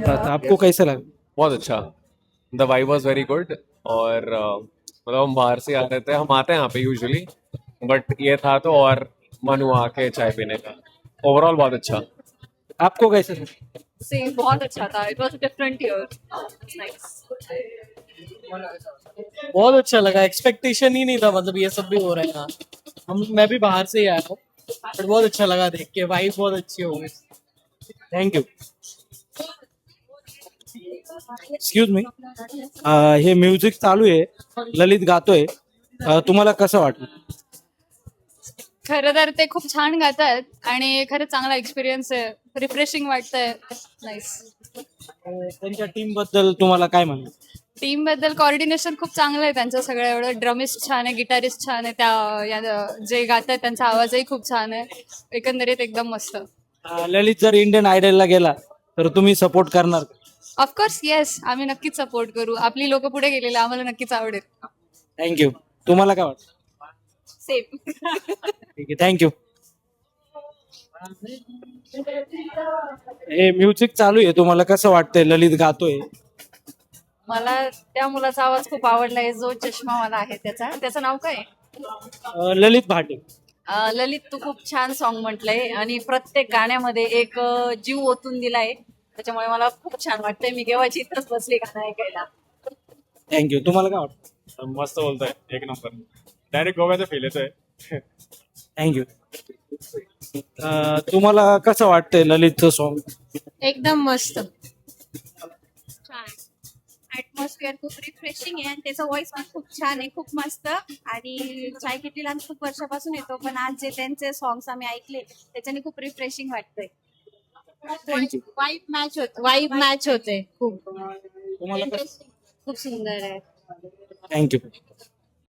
था, आपको कैसा लगा? बहुत अच्छा। The vibe was very good. और मतलब हम बाहर से आ रहे थे, हम आते हैं यहाँ पे यूजुअली, बट ये था तो और मन हुआ के चाय पीने का। ओवरऑल बहुत अच्छा। आपको कैसा लगा? सेम, बहुत अच्छा था। It was different year, nice. बहुत अच्छा लगा, एक्सपेक्टेशन ही नहीं था, मतलब ये सब भी हो रहा है यहाँ। मैं भी बाहर से ही आया हूँ, बट बहुत अच्छा लगा देख के, वाइब बहुत अच्छी हो गई। थँक्यू. एक्सक्यूज मी, हे म्युझिक चालू आहे, ललित गातोय, तुम्हाला कसं वाटलं? खरं तर ते खूप छान गातात आणि खरंच चांगला एक्सपिरियन्स आहे. रिफ्रेशिंग वाटतंय. नाईस. त्यांच्या टीम बद्दल तुम्हाला काय म्हणणं? टीम बद्दल कॉर्डिनेशन खूप चांगलं आहे त्यांचं सगळं. एवढं ड्रमिस्ट छान आहे, गिटारिस्ट छान आहे, जे गातात त्यांचा आवाजही खूप छान आहे. एकंदरीत एकदम मस्त. ललित जर इंडियन आयडलला गेला तर तुम्ही सपोर्ट करणार? ऑफकोर्स येस, आम्ही नक्कीच सपोर्ट करू. आपली लोक पुढे गेलेले आम्हाला नक्कीच आवडेल. थँक्यू. तुम्हाला काय वाटतं? सेम. ठीक आहे, थँक्यू. हे म्युझिक चालू आहे, तुम्हाला कसं वाटतंय? ललित गातोय. मला त्या मुलाचा आवाज खूप आवडलाय, जो चष्मावाला आहे त्याचं नाव काय आहे? ललित भाटे. ललित, तू खूप छान सॉन्ग म्हटलंय आणि प्रत्येक गाण्यामध्ये एक जीव ओतून दिलाय. त्याच्यामुळे मला खूप छान वाटतंय. मी केव्हाची इथंच बसली गाणं ऐकायला. थँक्यू. तुम्हाला काय वाटतं? मस्त बोलतोय, एक नंबर. डायरेक्ट गोव्याचा फील येतोय. थँक्यू. तुम्हाला कसं वाटतंय ललितचं सॉन्ग? एकदम मस्त, छान. ऍटमॉस्फिअर खूप रिफ्रेशिंग आहे आणि त्याचा व्हॉइस पण खूप छान आहे, खूप मस्त. आणि चाय किटलीला आम्ही खूप वर्षापासून येतो, पण आज जे त्यांचे सॉंग्स आम्ही ऐकले त्याच्याने खूप रिफ्रेशिंग वाटतंय. वाईब मॅच होते खूप. तुम्हाला कसं? खूप सुंदर आहे. थँक्यू.